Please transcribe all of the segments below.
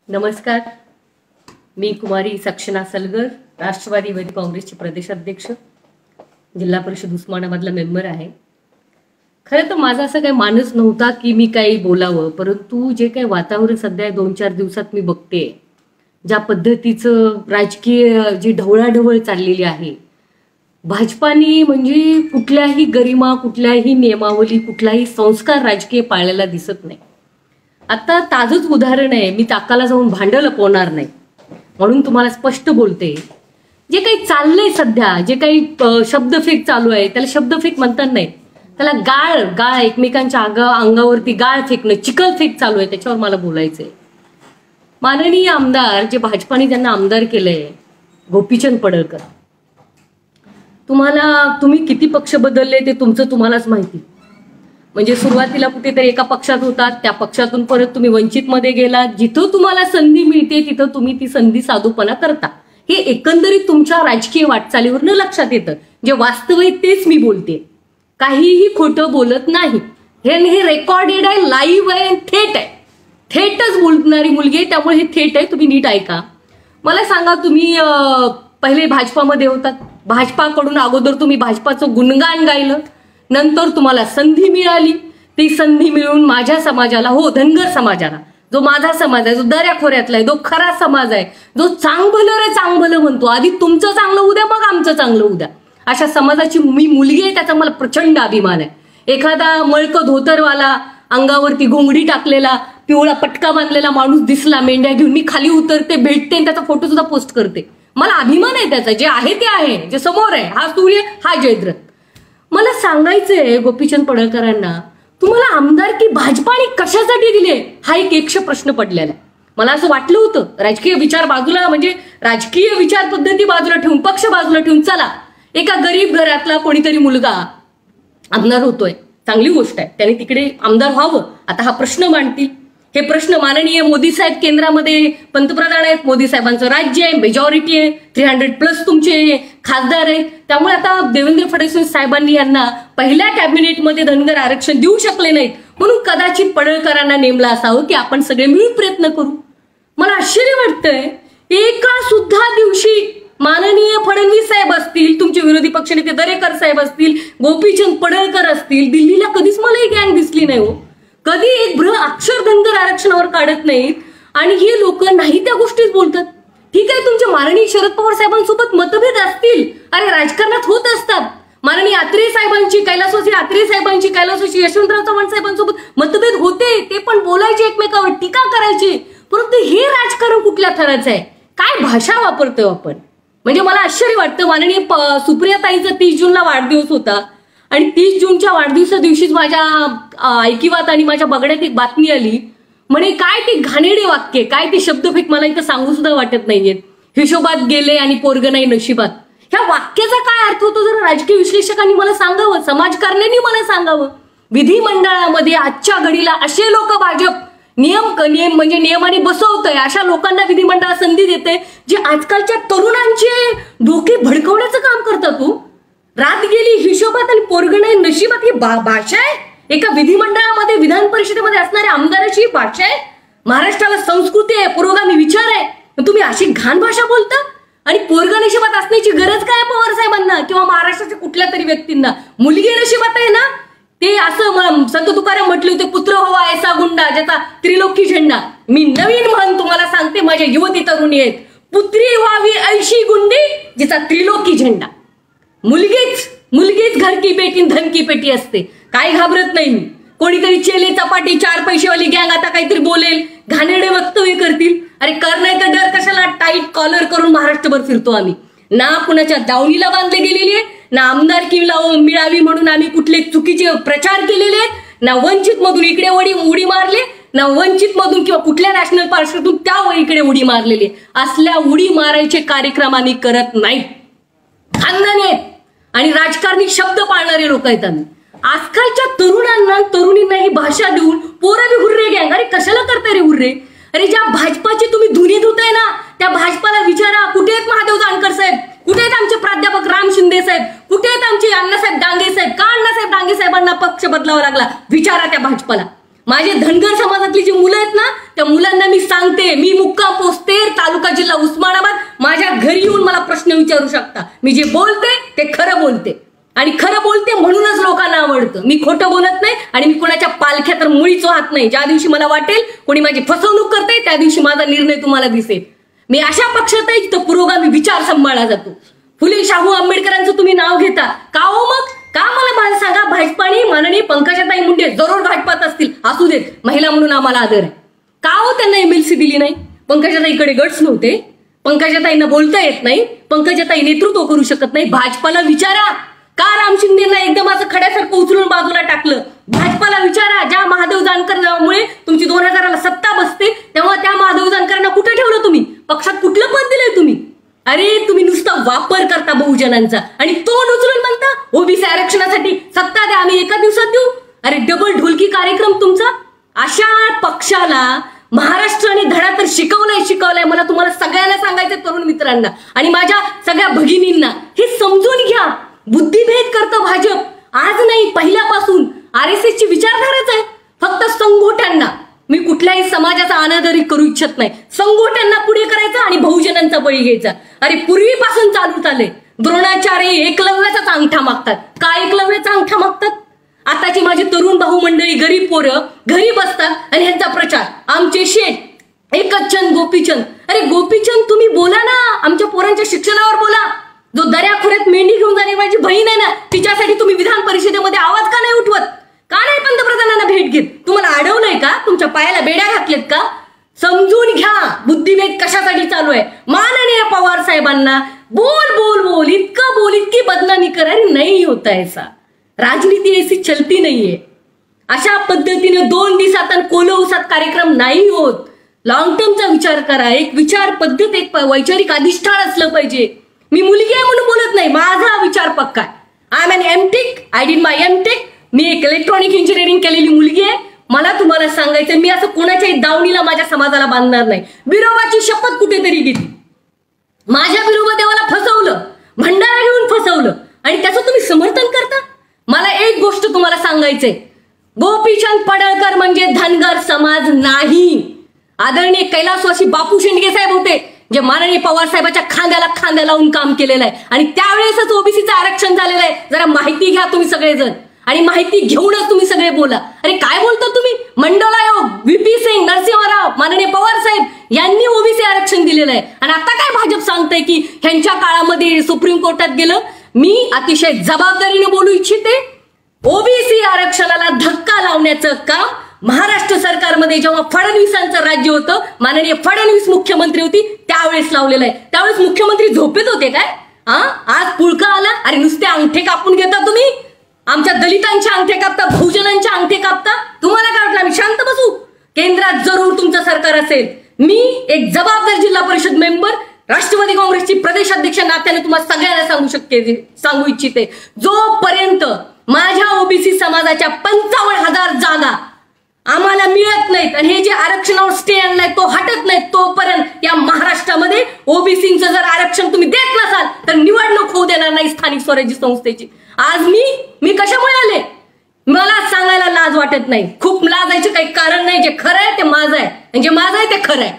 नमस्कार, मी कुमारी सक्षना सलगर, राष्ट्रवादी युवक काँग्रेसचे प्रदेशाध्यक्ष, जिल्हा परिषद उस्मानाबादला मेंबर आहे. खरं तर माझा असं काही मानस नव्हता की मी काही बोलावं, परंतु जे काही वातावरण सध्या 2-4 दिवसात मी बघते, ज्या पद्धतीचं राजकीय जी ढवळाढवळ चाललेली आहे, भाजपाने म्हणजे कुठल्याही गरिमा, कुठल्याही नियमावली, कुठलाही संस्कार राजकीय पाळलेला दिसत नाही. आता ताजंच उदाहरण आहे, मी ताकाला जाऊन भांडं लपवणार नाही म्हणून तुम्हाला स्पष्ट बोलते. जे काही चाललंय सध्या, जे काही शब्दफेक चालू आहे त्याला शब्दफेक म्हणतात नाही, त्याला गाळ एकमेकांच्या अंगावरती गाळ फेकणं, चिखल फेक चालू आहे, त्याच्यावर मला बोलायचंय. माननीय आमदार जे भाजपाने त्यांना आमदार केलंय, गोपीचंद पडळकर, तुम्ही किती पक्ष बदलले ते तुमचं तुम्हालाच माहिती. म्हणजे सुरुवातीला कुठेतरी एका पक्षात होतात, त्या पक्षातून परत तुम्ही वंचितमध्ये गेलात. जिथं तुम्हाला संधी मिळते तिथं तुम्ही ती संधी साधूपणा करता. हे एकंदरीत तुमच्या राजकीय वाटचालीवरनं लक्षात येतं. जे वास्तव आहे तेच मी बोलते, काहीही खोटं बोलत नाही. हे रेकॉर्डेड आहे, लाईव्ह आहे, थेट आहे, थेटच बोलणारी मुलगी आहे, त्यामुळे हे थेट आहे. तुम्ही नीट ऐका. मला सांगा, तुम्ही पहिले भाजपामध्ये होतात, भाजपाकडून अगोदर तुम्ही भाजपाचं गुणगान गायलं, नंतर तुम्हाला संधी मिळाली. ती संधी मिळून माझ्या समाजाला, हो धनगर समाजाला, जो माझा समाज आहे, जो दऱ्याखोऱ्यातला आहे, जो खरा समाज आहे, जो चांगभलं म्हणतो, आधी तुमचं चांगलं उद्या मग आमचं चांगलं उद्या, अशा समाजाची मी मुलगी आहे. त्याचा मला प्रचंड अभिमान आहे. एखादा मळकं धोतरवाला, अंगावरती घोंगडी टाकलेला, पिवळा पटका बांधलेला माणूस दिसला मेंढ्या घेऊन, मी खाली उतरते, भेटते आणि त्याचा फोटो सुद्धा पोस्ट करते. मला अभिमान आहे त्याचा. जे आहे ते आहे, जे समोर आहे, हा सूर्य, हा जयद्रथ. मला सांगायचंय गोपीचंद पडळकरांना, तुम्हाला आमदारकी भाजपाने कशासाठी दिले, हा एक प्रश्न पडलेला आहे. मला असं वाटलं होतं, राजकीय विचार बाजूला, म्हणजे राजकीय विचार पद्धती बाजूला ठेवून, पक्ष बाजूला ठेवून, चला एका गरीब घरातला कोणीतरी मुलगा आमदार होतोय, चांगली गोष्ट आहे, त्याने तिकडे आमदार व्हावं. आता हा प्रश्न मांडतील. हे प्रश्न माननीय मोदी साहेब केंद्रामध्ये पंतप्रधान आहेत, मोदी साहेबांचं राज्य आहे, मेजॉरिटी आहे, 300+ तुमचे खासदार आहेत. त्यामुळे आता देवेंद्र फडणवीस साहेबांनी यांना पहिल्या कॅबिनेटमध्ये धनगर आरक्षण देऊ शकले नाहीत, म्हणून कदाचित पडळकरांना नेमलं असावं की आपण सगळे मिळून प्रयत्न करू. मला आश्चर्य वाटतंय, एका सुद्धा दिवशी माननीय फडणवीस साहेब असतील, तुमचे विरोधी पक्षनेते दरेकर साहेब असतील, गोपीचंद पडळकर असतील, दिल्लीला कधीच मला ही गँग दिसली नाही हो. कधी एक अक्षर धनगर आरक्षणावर काढत नाहीत आणि हे लोक नाही त्या गोष्टीच बोलतात. ठीक आहे, तुमचे माननीय शरद पवार साहेबांसोबत मतभेद असतील, अरे राजकारणात होत असतात. माननीय आत्रे साहेबांची, कैलासवासी आत्रे साहेबांची, कैलासवासी यशवंतराव चव्हाण साहेबांसोबत मतभेद होते, ते पण बोलायचे, एकमेकावर टीका करायची. परंतु हे राजकारण कुठल्या थराचं आहे, काय भाषा वापरतोय आपण. म्हणजे मला आश्चर्य वाटतं. माननीय सुप्रियाताईचा 30 जूनला वाढदिवस होता आणि 30 जूनच्या वाढदिवसा दिवशीच माझ्या ऐकिवात आणि माझ्या बघण्यात एक बातमी आली, म्हणे काय ते घाणेरडे वाक्य, काय ते शब्दफेक मला इथं सांगू सुद्धा वाटत नाहीयेत. हिशोबात गेले आणि पोरग नाही नशिबात. ह्या वाक्याचा काय अर्थ होतो जरा राजकीय विश्लेषकांनी मला सांगावं, समाजकारण्यांनी मला सांगावं. विधिमंडळामध्ये आजच्या घडीला असे लोक भाजप नियम म्हणजे नियमाने बसवतंय, अशा लोकांना विधिमंडळात संधी देते, जे आजकालच्या तरुणांचे डोके भडकवण्याचं काम करतात. तू रात गेली हिशोबात आणि पोरग नाही नशिबात, ही भाषा आहे एका विधिमंडळामध्ये, विधान परिषदेमध्ये असणाऱ्या आमदाराची भाषा आहे. महाराष्ट्राला संस्कृती आहे, पुरोगामी विचार आहे, तुम्ही अशी घाण भाषा बोलता. आणि पोरग नशिबात असण्याची गरज काय पवार साहेबांना किंवा महाराष्ट्राच्या कुठल्या तरी व्यक्तींना. मुलगी नशिबात आहे ना, ते असं संत तुकाराम म्हटले होते, पुत्र व्हावा ऐसा गुंडा ज्याचा त्रिलोकी झेंडा. मी नवीन म्हण तुम्हाला सांगते, माझ्या युवती तरुणी आहेत, पुत्री व्हावी ऐशी गुंडी जिचा त्रिलोकी झेंडा. मुलगीच घर की बेटी धन की पेटी असते. काय घाबरत नाही मी. कोणीतरी चेले चपाटी 4 पैसेवाली गँग आता काहीतरी बोलेल, घाणेरडे वक्तव्य करतील. अरे कर नाही तर डर कशाला, टाईट कॉलर करून महाराष्ट्रभर फिरतो आम्ही. ना कुणाच्या दावणीला बांधले गेलेली आहे, ना आमदारकीला मिळावी म्हणून आम्ही कुठले चुकीचे प्रचार केलेले आहेत, ना वंचित मधून इकडे उडी मारले, ना वंचित मधून किंवा कुठल्या नॅशनल पार्टीतून त्या इकडे उडी मारलेली. असल्या उडी मारायचे कार्यक्रम आम्ही करत नाही. खानदानी आहेत आणि राजकारणी शब्द पाळणारे लोक आहेत आम्ही. आजकालच्या तरुणांना तरुणींना ही भाषा देऊन पोरं बी हुर्रे गँग. अरे कशाला करताय रे हुर्रे. अरे ज्या भाजपाची तुम्ही धुनी धुताय ना, त्या भाजपाला विचारा, कुठे आहेत महादेव जानकर साहेब, कुठे आहेत आमचे प्राध्यापक राम शिंदे साहेब, कुठे आहेत आमचे अण्णासाहेब डांगे साहेब. का अण्णासाहेब डांगे साहेबांना पक्ष बदलावा लागला विचारा त्या भाजपाला. माझे धनगर समाजातली जी मुलं आहेत ना, त्या मुलांना मी सांगते, मी मुक्काम पोस्तेर, तालुका जिल्हा उस्मानाबाद, माझ्या घरी येऊन मला प्रश्न विचारू शकता. मी जे बोलते ते खरं बोलते आणि खरं बोलते म्हणूनच लोकांना आवडतं. मी खोटं बोलत नाही आणि मी कोणाच्या पालख्या तर मुळीच वाहत नाही. ज्या दिवशी मला वाटेल कोणी माझी फसवणूक करते त्या दिवशी माझा निर्णय तुम्हाला दिसेल. मी अशा पक्षात आहे जिथं पुरोगामी विचार सांभाळला जातो. फुले शाहू आंबेडकरांचं तुम्ही नाव घेता का हो? मग का मला सांगा, भाजपाने माननीय पंकजाताई मुंडे जरूर भाजपात असतील, असू देत, महिला म्हणून आम्हाला आदर आहे. का हो त्यांना एमएलसी दिली नाही? पंकजाताईकडे गट्स नव्हते? पंकजाताईंना बोलता येत नाही? पंकजाताई नेतृत्व करू शकत नाही? भाजपाला विचारा का राम शिंदेना एकदम असं खड्यासारखं उचलून बाजूला टाकलं. भाजपाला विचारा, ज्या महादेव जानकरांमुळे तुमची 2000ला सत्ता बसते तेव्हा त्या महादेव जानकरांना कुठे ठेवलं तुम्ही? पक्षात कुठलं पद दिलंय तुम्ही? अरे तुम्ही नुसता वापर करता बहुजनांचा आणि तोंड उचलून म्हणता ओबीसी आरक्षणासाठी सत्ता द्या, आम्ही एका दिवसात देऊ. अरे डबल ढोलकी कार्यक्रम तुमचा. अशा पक्षाला महाराष्ट्राने धडा तर शिकवलाय. मला तुम्हाला सगळ्यांना सांगायचं, तरुण मित्रांना आणि माझ्या सगळ्या भगिनींना, हे समजून घ्या. बुद्धिभेद करतं भाजप. आज नाही, पहिल्यापासून RSS ची विचारधाराच आहे. फक्त संघोट्यांना, मी कुठल्याही समाजाचा अनादर करू इच्छित नाही, संघोट्यांना पुढे करायचं आणि बहुजनांचा बळी घ्यायचा. अरे पूर्वीपासून चालू चालले. द्रोणाचार्य एकलव्याचाच अंगठा मागतात. का एकलव्याचा अंगठा मागतात? आताची माझी तरुण भाऊ मंडळी, गरीब पोरं घरी बसतात आणि ह्यांचा प्रचार, आमचे शेठ एकच चंद गोपीचंद. अरे गोपीचंद तुम्ही बोला ना, आमच्या पोरांच्या शिक्षणावर बोला. जो दर्याखोऱ्यात मेंढी घेऊन जाणे माझी बहीण आहे ना, तिच्यासाठी तुम्ही विधान परिषदेमध्ये आवाज का नाही उठवत? का नाही पंतप्रधानांना भेट घेत? तुम्हाला अडवलंय का? तुमच्या पायाला बेड्या घातलेत का? समजून घ्या बुद्धिभेद कशासाठी चालू आहे. माननीय पवार साहेबांना बोल इतकी बदनामी करा. अरे नाही होता ऐसा, राजनीती ऐसी चलती नाहीये. अशा पद्धतीने 2 दिवसात आणि कोलौसात कार्यक्रम नाही होत. लॉंग टर्मचा विचार करा. एक विचार पद्धत, एक वैचारिक अधिष्ठान असलं पाहिजे. मी मुलगी आहे म्हणून बोलत नाही, माझा विचार पक्का आहे. I am an MTech, I did my MTech. मी एक इलेक्ट्रॉनिक इंजिनिअरिंग केलेली मुलगी आहे. मला तुम्हाला सांगायचं, मी असं कोणाच्याही दावणीला माझ्या समाजाला बांधणार नाही. बिरोबाची शपथ कुठेतरी घेतली, माझ्या बिरोबा देवाला फसवलं, भंडारा घेऊन फसवलं आणि त्याचं तुम्ही समर्थन करता. मला एक गोष्ट तुम्हाला सांगायचंय, गोपीचंद पडळकर म्हणजे धनगर समाज नाही. आदरणीय कैलासवासी बापू शेंडगे साहेब होते, जे माननीय पवार साहेबाच्या खांद्याला खांद्या लावून काम केलेलं आहे आणि त्यावेळेसच ओबीसीचं आरक्षण झालेलं आहे. जरा माहिती घ्या तुम्ही सगळेजण आणि माहिती घेऊनच तुम्ही सगळे बोला. अरे काय बोलता तुम्ही? मंडल आयोग, VP सिंग, नरसिंहराव, माननीय पवार साहेब यांनी ओबीसी आरक्षण दिलेलं आहे आणि आता काय भाजप सांगताय की ह्यांच्या काळामध्ये सुप्रीम कोर्टात गेलं. मी अतिशय जबाबदारीने बोलू इच्छिते, ओबीसी आरक्षणाला धक्का लावण्याचं काम महाराष्ट्र सरकारमध्ये जेव्हा फडणवीसांचं राज्य होतं, माननीय फडणवीस मुख्यमंत्री होती त्यावेळेस लावलेलं आहे. त्यावेळेस मुख्यमंत्री झोपेत होते काय? आज पुळका आला. अरे नुसते अंगठे कापून घेता तुम्ही, आमच्या दलितांचे अंगठे कापता, बहुजनांचे अंगठे कापता. तुम्हाला काय वाटलं आम्ही शांत बसू? केंद्रात जरूर तुमचं सरकार असेल. मी एक जबाबदार जिल्हा परिषद मेंबर, राष्ट्रवादी काँग्रेसची प्रदेशाध्यक्ष नात्याने तुम्हाला सगळ्यांना सांगू इच्छिते, जोपर्यंत माझ्या ओबीसी समाजाच्या 55,000 जागा आम्हाला मिळत नाहीत आणि हे जे आरक्षणावर स्टे आणलाय तो हटत नाही, तोपर्यंत या महाराष्ट्रामध्ये ओबीसीचं जर आरक्षण तुम्ही देत नसाल तर निवडणूक होऊ देणार नाही स्थानिक स्वराज्य संस्थेची. आज मी कशामुळे आले मला सांगायला लाज वाटत नाही. खूप लाजायचं काही कारण नाही. जे खरं आहे ते माझं आहे आणि जे माझं आहे ते खरं आहे.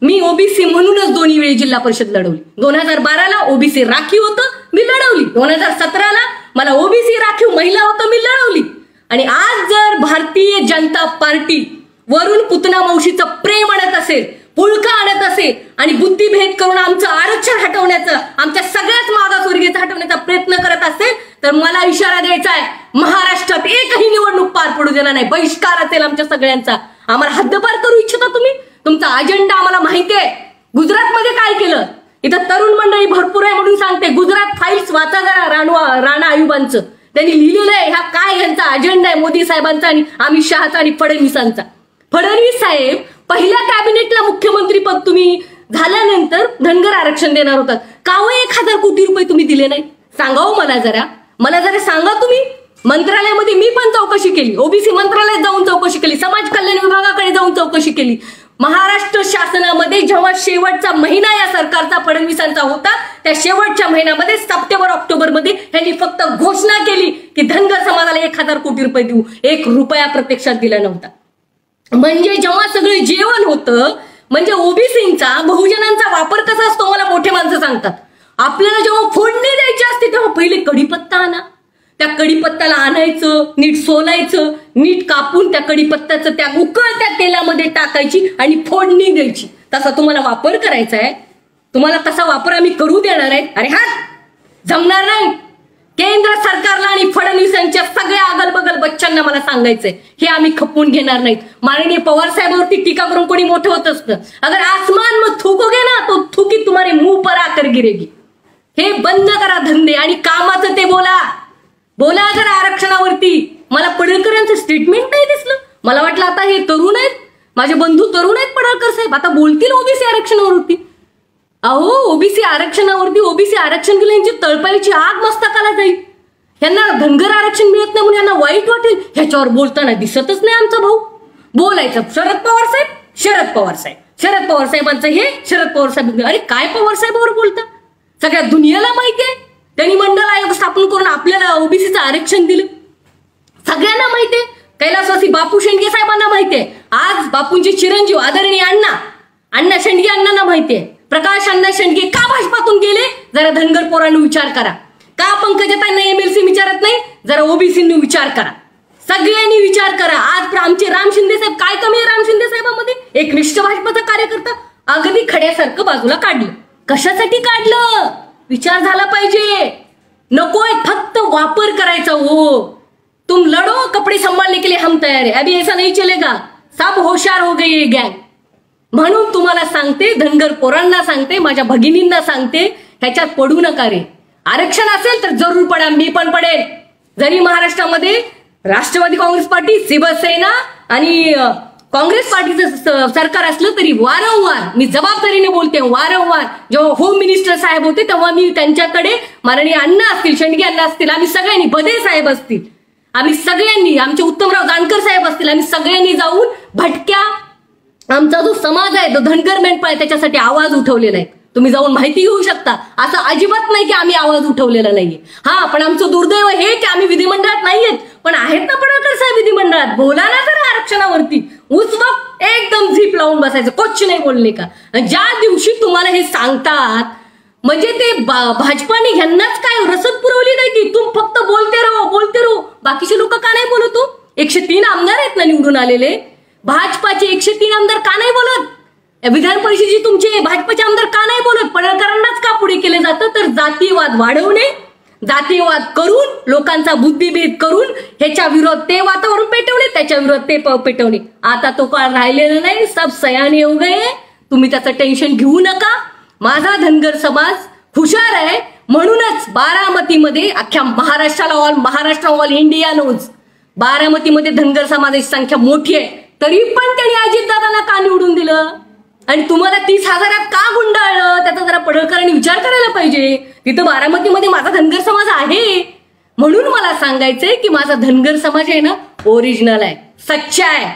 मी ओबीसी म्हणूनच 2 वेळी जिल्हा परिषद लढवली. 2012ला ओबीसी राखीव होतं, मी लढवली. 2017ला मला ओबीसी राखीव महिला होतं, मी लढवली. आणि आज जर भारतीय जनता पार्टी वरून पुतना मावशीचं प्रेम आणत असेल, पुळका आणत असेल आणि बुद्धिभेद करून आमचं आरक्षण हटवण्याचं, आमच्या सगळ्याच मागासवर्गीयचं हटवण्याचा प्रयत्न करत असेल तर मला इशारा द्यायचा आहे, महाराष्ट्रात एकही निवडणूक पार पडू देणार नाही. बहिष्कार असेल आमच्या सगळ्यांचा. आम्हाला हद्दपार करू इच्छिता तुम्ही? तुमचा अजेंडा आम्हाला माहिती आहे. गुजरातमध्ये काय केलं? इथं तरुण मंडळी भरपूर आहे म्हणून सांगते, गुजरात फाईल्स वाचा जरा राणा आयुबांचं. त्यांनी लिहिलेलं आहे हा काय यांचा अजेंडा आहे मोदी साहेबांचा आणि अमित शहाचा आणि फडणवीसांचा. फडणवीस साहेब पहिल्या कॅबिनेटला मुख्यमंत्री पद तुम्ही झाल्यानंतर धनगर आरक्षण देणार होतात. का हो 1,000 कोटी रुपये तुम्ही दिले नाही? सांगावं मला जरा सांगा तुम्ही. मंत्रालयामध्ये मी पण चौकशी केली, ओबीसी मंत्रालयात जाऊन चौकशी केली, समाज कल्याण विभागाकडे जाऊन चौकशी केली. महाराष्ट्र शासनामध्ये जेव्हा शेवटचा महिना या सरकारचा फडणवीसांचा होता, त्या शेवटच्या महिन्यामध्ये सप्टेंबर-ऑक्टोबर मध्ये त्यांनी फक्त घोषणा केली की धनगर समाजाला 1,000 कोटी रुपये देऊ. 1 रुपया प्रत्यक्षात दिला नव्हता. म्हणजे जेव्हा सगळं जेवण होतं, म्हणजे ओबीसींचा बहुजनांचा वापर कसा असतो मला मोठे माणसं सांगतात. आपल्याला जेव्हा फोडणी द्यायची असते तेव्हा पहिले कढीपत्ता आणा, त्या कढीपत्त्याला आणायचं, नीट सोलायचं, नीट कापून त्या कढीपत्त्याचं त्या उकळत्या तेलामध्ये टाकायची आणि फोडणी द्यायची. तसा तुम्हाला वापर करायचा आहे, तुम्हाला तसा वापर आम्ही करू देणार आहे. अरे हा जमणार नाही. केंद्र सरकारला आणि फडणवीसांच्या सगळ्या अगल बगल बच्चांना मला सांगायचंय, हे आम्ही खपवून घेणार नाहीत. माननीय पवार साहेबांवरती टीका करून कोणी मोठं होत असतं. अगर आसमान में थूकोगे ना तो थुकी तुम्हारे मुंह पर आकर गिरेगी. हे बंद करा धंदे आणि कामाचं ते बोला जरा आरक्षणावरती. मला पडळकरांचं स्टेटमेंट नाही दिसलं. मला वाटलं आता हे तरुण आहेत, माझे बंधू तरुण आहेत पडळकर साहेब, आता बोलतील ओबीसी आरक्षणावरती. अहो ओबीसी आरक्षणावरती ओबीसी आरक्षण केलं यांची तळपायची आग मस्तकाला जाईल. यांना धनगर आरक्षण मिळत नाही म्हणून यांना वाईट वाटेल. ह्याच्यावर बोलताना दिसतच नाही आमचा भाऊ. बोलायचं शरद पवार साहेबांचं हे शरद पवार साहेब. अरे काय पवार साहेबांवर बोलता? सगळ्या दुनियाला माहिती आहे त्यांनी मंडळ आयोग स्थापन करून आपल्याला ओबीसीचं आरक्षण दिलं. सगळ्यांना माहितीये. कैलासवासी बापू शेंडगे साहेबांना माहितीये. आज बापूंचे चिरंजीव आदरणीय अण्णा शेंडगे अण्णांना माहितीये. प्रकाश अण्णा शेंडगे का भाजपातून गेले? जरा धनगर पोरांनी विचार करा. का पंकजाताईंना एमएलसी विचारत नाही? जरा ओबीसींनी विचार करा. सगळ्यांनी विचार करा. आज आमचे राम शिंदे साहेब, काय कमी आहे राम शिंदे साहेबांमध्ये? एक निष्ठ भाजपाचा कार्यकर्ता अगदी खड्यासारखं बाजूला काढलं. कशासाठी काढलं? विचार झाला पाहिजे. नकोय फक्त वापर करायचा. हो तुम लढो, कपडे संभाळने के लिए हम तैयार है, अभी ऐसा नहीं चलेगा, सब होशियार हो गए ये गैंग. म्हणून तुम्हाला सांगते, धनगर पोरांना सांगते, माझ्या भगिनींना सांगते, ह्याच्यात पडू नका रे. आरक्षण असेल तर जरूर पडा, मी पण पडेल. जरी महाराष्ट्रामध्ये राष्ट्रवादी काँग्रेस पार्टी, शिवसेना आणि काँग्रेस पार्टीचं सरकार असलं तरी वारंवार मी जबाबदारीने बोलते. वारंवार जेव्हा होम मिनिस्टर साहेब होते तेव्हा मी त्यांच्याकडे, माननीय अण्णा असतील, शेंडगे अण्णा असतील, आम्ही सगळ्यांनी, बदे साहेब असतील, आम्ही सगळ्यांनी, आमचे उत्तमराव जानकर साहेब असतील, आम्ही सगळ्यांनी जाऊन भटक्या आमचा जो समाज आहे, जो धनगर मेंढपाळ आहे, त्याच्यासाठी आवाज उठवलेला आहे. तुम्ही जाऊन माहिती घेऊ शकता. असं अजिबात नाही की आम्ही आवाज उठवलेला नाहीये. हा पण आमचं दुर्दैव हे की आम्ही विधिमंडळात नाहीयेत, पण आहेत ना पडळकर साहेब विधिमंडळात. बोला ना जरा आरक्षणावरती. उस वक्त एकदम झीप लावून बसायचं, कोच नाही बोलले का. ज्या दिवशी तुम्हाला हे सांगतात म्हणजे ते भाजपाने ह्यांनाच काय रसद पुरवली नाही की तुम फक्त बोलते रहो. बाकीचे लोक का नाही बोलतो? 103 आमदार आहेत ना निवडून आलेले. भाजपाचे 103 आमदार का नाही बोलत? विधान परिषदेची तुमचे भाजपाचे आमदार का नाही बोलत? पडळकरांनाच का पुढे केले जातं? तर जातीयवाद वाढवणे, जातीयवाद करून, लोकांचा बुद्धिभेद करून, ह्याच्या विरोध ते वातावरण पेटवणे, त्याच्या विरोध ते पेटवणे. आता तो काळ राहिलेला नाही. सब सयाने हो गए. तुम्ही त्याचं टेन्शन घेऊ नका. माझा धनगर समाज हुशार आहे. म्हणूनच बारामतीमध्ये अख्ख्या महाराष्ट्राला, ऑल इंडिया नोज, बारामतीमध्ये धनगर समाजाची संख्या मोठी आहे. तरी पण त्यांनी अजितदादांना का निवडून दिलं? आणि तुम्हाला 30,000 का गुंडाळलं? त्याचा जरा पडळकरांनी विचार करायला पाहिजे. तिथं बारामतीमध्ये माझा धनगर समाज आहे. म्हणून मला सांगायचंय की माझा धनगर समाज आहे ना, ओरिजिनल आहे, सच्चा आहे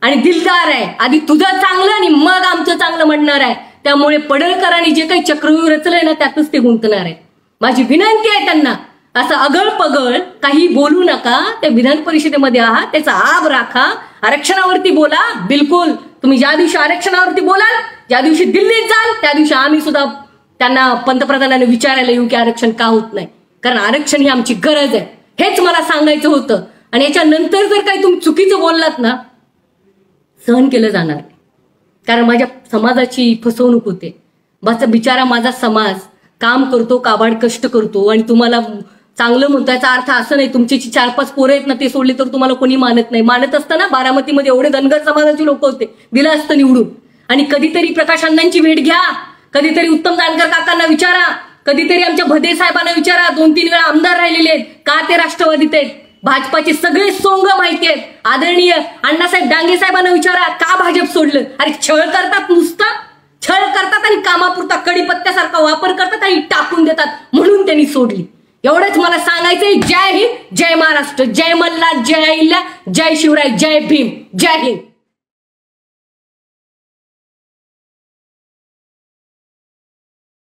आणि दिलदार आहे. आधी तुझं चांगलं आणि मग आमचं चांगलं म्हणणार आहे. त्यामुळे पडळकरांनी जे काही चक्रव्यूह रचलंय ना, त्यातच ते गुंतणार आहे. माझी विनंती आहे त्यांना, असं अगळ पगळ काही बोलू नका. त्या विधान परिषदेमध्ये आहात, त्याचा आब राखा. आरक्षणावरती बोला. बिलकुल तुम्ही ज्या दिवशी आरक्षणावरती बोलाल, ज्या दिवशी दिल्लीत जाल, त्या दिवशी आम्ही सुद्धा त्यांना, पंतप्रधानांना विचारायला येऊ की आरक्षण का होत नाही. कारण आरक्षण ही आमची गरज आहे. हेच मला सांगायचं होतं. आणि याच्यानंतर जर काही तुम्ही चुकीचं बोललात ना, सहन केलं जाणार नाही. कारण माझ्या समाजाची फसवणूक होते. बिचारा माझा समाज काम करतो, काबाड कष्ट करतो आणि तुम्हाला चांगलं म्हणतो. याचा अर्थ असं नाही तुमची 4-5 पोरं आहेत ना, ते सोडले तर तुम्हाला कोणी मानत नाही. मानत असतं ना, बारामतीमध्ये एवढे धनगर समाजाचे लोक होते, दिलं असतं निवडून. आणि कधीतरी प्रकाश अण्णांची भेट घ्या, कधीतरी उत्तम जानकर काकांना विचारा, कधीतरी आमच्या भदे साहेबांना विचारा. 2-3 वेळा आमदार राहिलेले आहेत, का ते राष्ट्रवादीत आहेत. भाजपाचे सगळे सोंग माहिती आहेत. आदरणीय अण्णासाहेब डांगे साहेबांना विचारा, का भाजप सोडलं? अरे छळ करतात, नुसता छळ करतात आणि कामापुरता कडीपत्त्यासारखा वापर करतात आणि टाकून देतात, म्हणून त्यांनी सोडली. एवढंच मला सांगायचंय. जय हिंद, जय महाराष्ट्र, जय मल्हार, जय अहिल्या, जय शिवराय, जय भीम, जय हिंद.